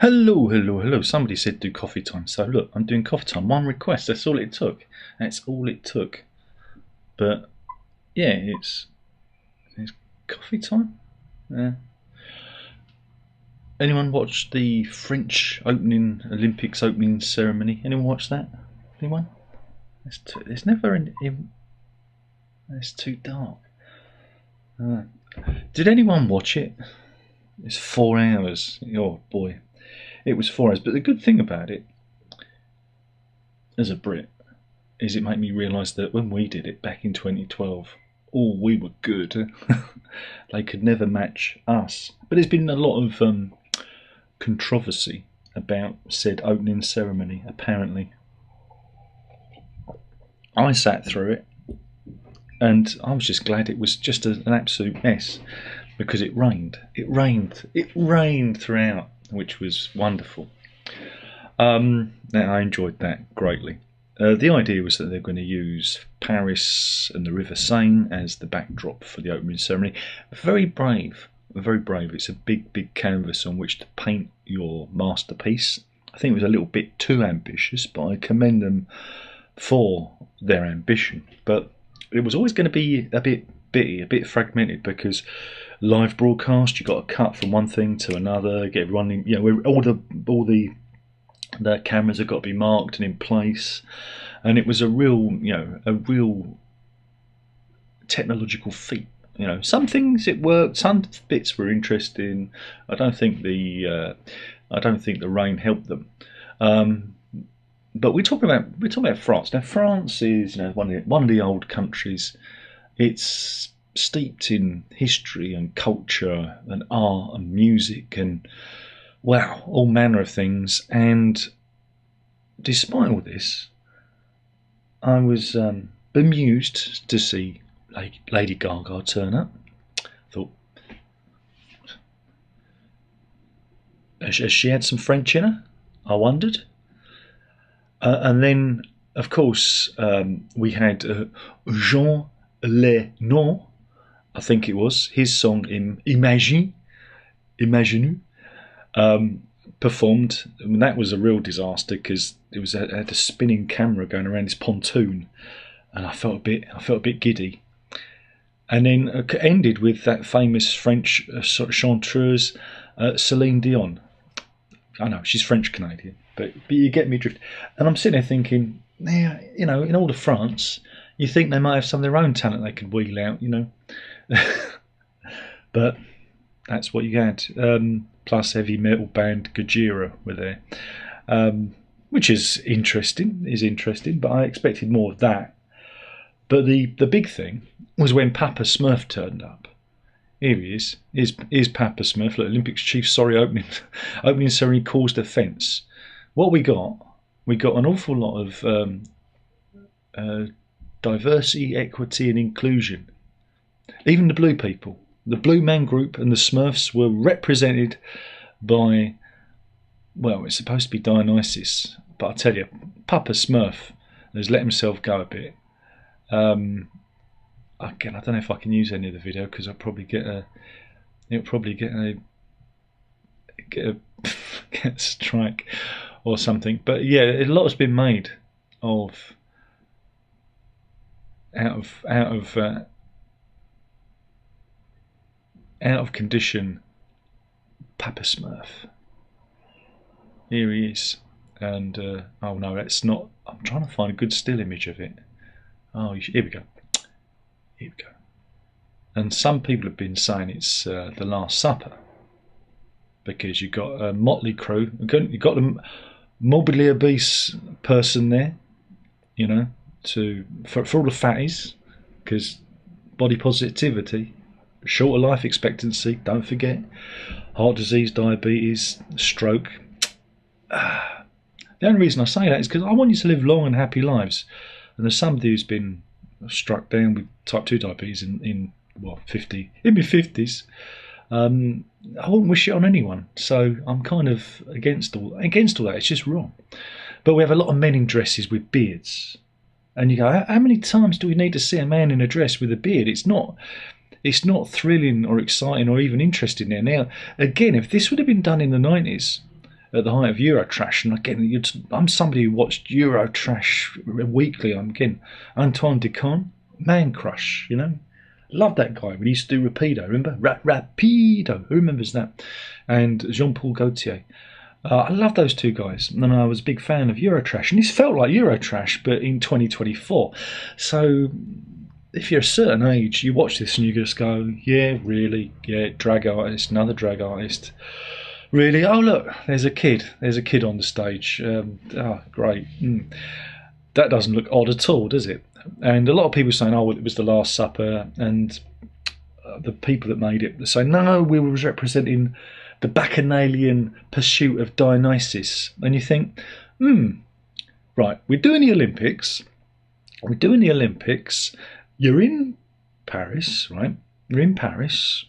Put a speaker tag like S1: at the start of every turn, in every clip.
S1: Hello, hello, hello. Somebody said do coffee time. So look, I'm doing coffee time. One request. That's all it took. That's all it took. But yeah, it's coffee time. Yeah. Anyone watch the French Olympics opening ceremony? Anyone watch that? Anyone? It's never it's too dark. Did anyone watch it? It's 4 hours. Oh boy, it was 4 hours. But the good thing about it, as a Brit, is it made me realise that when we did it back in 2012, we were good. They could never match us. But there's been a lot of controversy about said opening ceremony, apparently. I sat through it, and I was just glad it was just an absolute mess, because it rained. It rained throughout, which was wonderful. I enjoyed that greatly. The idea was that they're going to use Paris and the River Seine as the backdrop for the opening ceremony. Very brave, very brave. It's a big, big canvas on which to paint your masterpiece. I think it was a little bit too ambitious, but I commend them for their ambition. But it was always going to be a bit bitty, a bit fragmented, because live broadcast, you got to cut from one thing to another, get everyone in, all the cameras have got to be marked and in place, and it was a real technological feat. Some things it worked, some bits were interesting. I don't think the rain helped them. But we're talking about France. Now, France is one of the old countries. It's steeped in history and culture and art and music and all manner of things. And despite all this, I was bemused to see Lady Gaga turn up. I thought, has she had some French in her? I wondered. And then, of course, we had Jean Leno, I think it was, his song Imagine, performed. I mean, that was a real disaster, because it had a spinning camera going around this pontoon, and I felt a bit giddy. And then ended with that famous French chanteuse, Celine Dion. I know she's French Canadian, but you get me drift. And I'm sitting there thinking, now, in all of France, you think they might have some of their own talent they could wheel out, but that's what you had. Plus, heavy metal band Gojira were there, which is interesting. But I expected more of that. But the big thing was when Papa Smurf turned up. Here he is. Here's Papa Smurf. Look, Olympics chief. Sorry, opening ceremony caused offence. What we got an awful lot of diversity, equity, and inclusion. Even the blue people, the Blue Man Group, and the Smurfs were represented by, it's supposed to be Dionysus, but I tell you, Papa Smurf has let himself go a bit. Again, I don't know if I can use any of the video, because I'll probably get a strike or something. But yeah, a lot has been made out of condition Papa Smurf. Here he is, and oh no, that's not. I'm trying to find a good still image of it. Oh, here we go. And some people have been saying it's the Last Supper, because you've got a motley crew. You've got the morbidly obese person there, for all the fatties, because body positivity, shorter life expectancy, don't forget, heart disease, diabetes, stroke. The only reason I say that is because I want you to live long and happy lives. And there's somebody who's been struck down with type 2 diabetes in my 50s. I wouldn't wish it on anyone, so I'm kind of against all that. It's just wrong. But we have a lot of men in dresses with beards, and you go, how many times do we need to see a man in a dress with a beard? It's not thrilling or exciting or even interesting now. Now, again, if this would have been done in the 90s, at the height of Eurotrash, and again, I'm somebody who watched Eurotrash weekly. I'm again Antoine Decon, man crush, you know. Love that guy when he used to do Rapido. Remember Rapido? Who remembers that? And Jean-Paul Gaultier. I love those two guys, and I was a big fan of Eurotrash, and this felt like Eurotrash, but in 2024. So, if you're a certain age, you watch this and you just go, yeah, really, yeah, drag artist, another drag artist. Really? Oh, look, there's a kid on the stage. Great. That doesn't look odd at all, does it? And a lot of people saying, oh, well, it was The Last Supper, and the people that made it say, no, we were representing the Bacchanalian pursuit of Dionysus. And you think, right, we're doing the Olympics. You're in Paris, right? You're in Paris,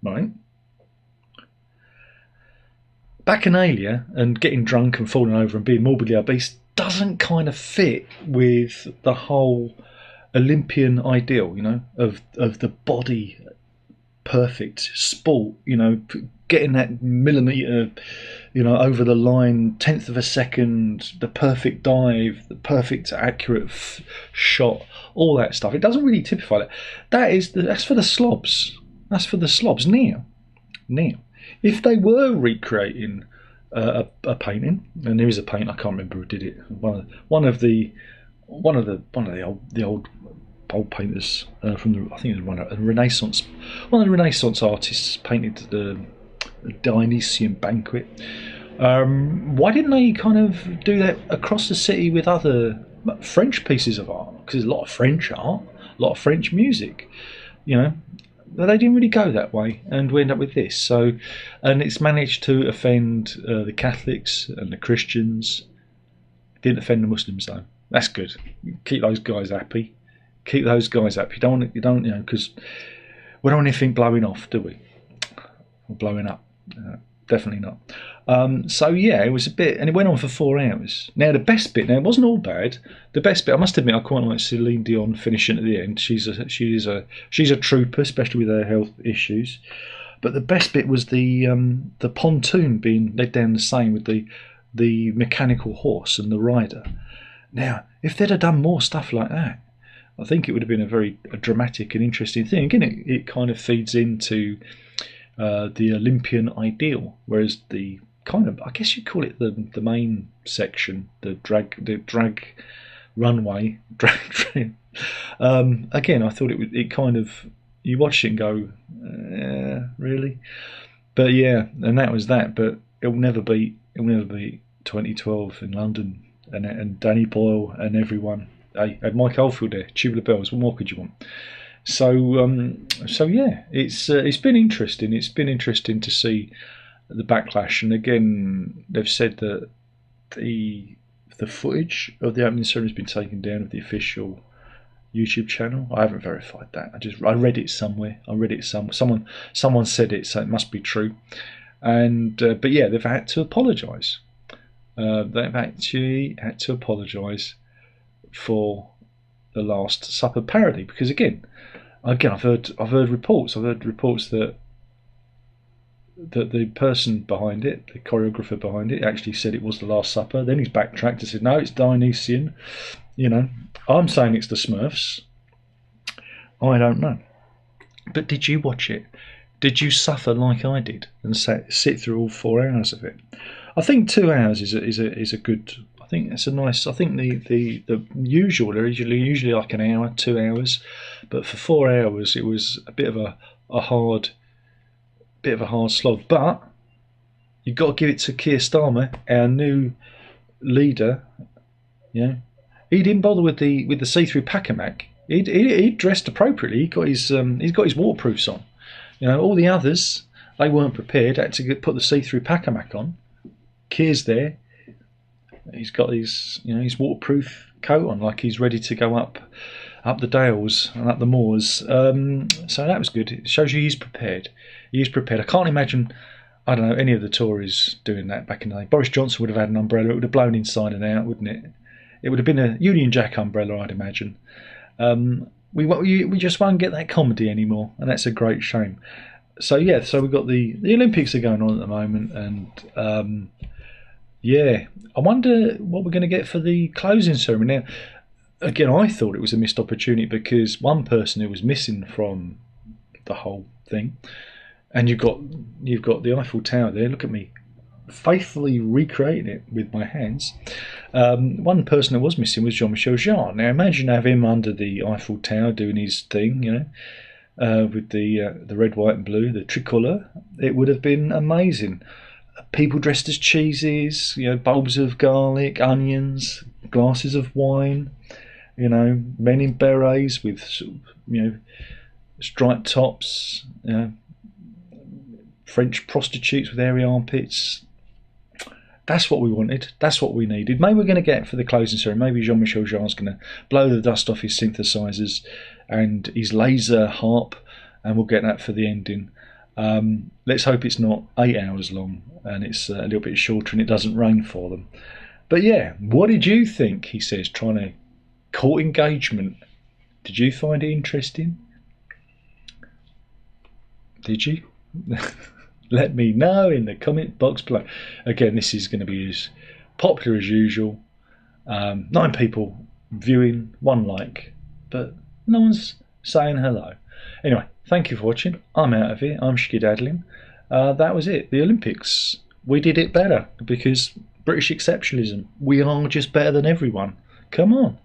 S1: right? Bacchanalia and getting drunk and falling over and being morbidly obese doesn't kind of fit with the whole Olympian ideal, you know, of the body perfect sport, you know, getting that millimetre, you know, over the line, tenth of a second, the perfect dive, the perfect accurate shot, all that stuff. It doesn't really typify that. That's for the slobs. That's for the slobs. Now, if they were recreating a painting, and there is a painting, I can't remember who did it. One of the old painters from the, I think it was one of the Renaissance artists painted the Dionysian banquet. Why didn't they kind of do that across the city with other French pieces of art? Because there's a lot of French art, a lot of French music, you know. But they didn't really go that way, and we end up with this. So, and it's managed to offend the Catholics and the Christians. It didn't offend the Muslims though. That's good. Keep those guys happy. You don't, because we don't want anything blowing off, do we? Or blowing up. Definitely not. So yeah, it was a bit, and it went on for 4 hours. Now the best bit, it wasn't all bad. The best bit, I must admit, I quite like Celine Dion finishing at the end. She's a trooper, especially with her health issues. But the best bit was the pontoon being led down the Seine with the mechanical horse and the rider. Now, if they'd have done more stuff like that, I think it would have been a very dramatic and interesting thing. Again, it kind of feeds into the Olympian ideal, whereas the kind of, I guess you'd call it the main section, the drag runway, drag train. Again, I thought it kind of, you watch it and go, really? But yeah, and that was that. But it'll never beat 2012 in London and Danny Boyle and everyone. Hey, had Mike Oldfield there, Tubular Bells. What more could you want? So yeah, it's been interesting. It's been interesting to see the backlash. And again, they've said that the footage of the opening ceremony has been taken down of the official YouTube channel. I haven't verified that. I read it somewhere. Someone said it, so it must be true. And but yeah, they've had to apologise. They've actually had to apologise for the Last Supper parody, because again, I've heard reports that the person behind it, the choreographer behind it, actually said it was the Last Supper. Then he's backtracked and said no, it's Dionysian. You know, I'm saying it's the Smurfs. I don't know. But did you watch it? Did you suffer like I did and sit through all 4 hours of it? I think 2 hours is a good. I think it's a nice. I think the usual, they're usually like an hour, 2 hours, but for 4 hours it was a bit of a hard slog. But you've got to give it to Keir Starmer, our new leader. You know, he didn't bother with the see-through Pacamac. He dressed appropriately. He's got his waterproofs on. You know, all the others, they weren't prepared. Had to put the see-through Pacamac on. Keir's there. He's got his waterproof coat on, like he's ready to go up the dales and up the moors. So that was good. It shows you he's prepared. He's prepared. I can't imagine, I don't know, any of the Tories doing that back in the day. Boris Johnson would have had an umbrella. It would have blown inside and out, wouldn't it? It would have been a Union Jack umbrella, I'd imagine. We just won't get that comedy anymore, and that's a great shame. So yeah, so we've got the Olympics are going on at the moment, and yeah, I wonder what we're going to get for the closing ceremony. Now, again, I thought it was a missed opportunity because one person who was missing from the whole thing, and you've got the Eiffel Tower there. Look at me, faithfully recreating it with my hands. One person that was missing was Jean-Michel Jarre. Now imagine having him under the Eiffel Tower doing his thing, with the red, white, and blue, the tricolour. It would have been amazing. People dressed as cheeses, bulbs of garlic, onions, glasses of wine. Men in berets with striped tops. French prostitutes with hairy armpits. That's what we wanted. That's what we needed. Maybe we're going to get for the closing ceremony. Maybe Jean-Michel Jarre's going to blow the dust off his synthesizers and his laser harp, and we'll get that for the ending. Let's hope it's not 8 hours long and it's a little bit shorter and it doesn't rain for them. But yeah, what did you think? He says, trying to court engagement. Did you find it interesting? Did you? Let me know in the comment box below. Again, this is going to be as popular as usual. 9 people viewing, 1 like, but no one's saying hello. Anyway, thank you for watching. I'm out of here. I'm skedaddling. That was it. The Olympics. We did it better because British exceptionalism. We are just better than everyone. Come on.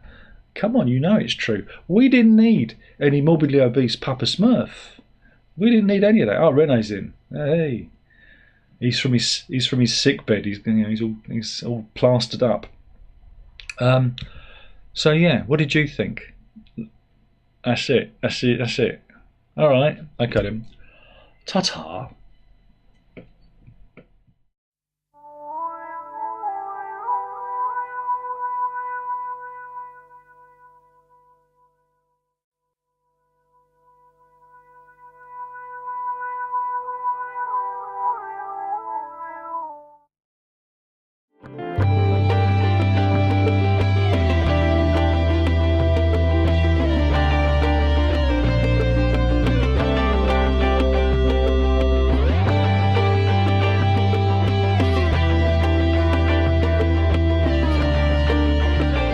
S1: Come on, you know it's true. We didn't need any morbidly obese Papa Smurf. We didn't need any of that. Oh, Rene's in. Hey, he's from his sick bed. He's all plastered up. So yeah, what did you think? That's it. All right, I got him. Ta-ta.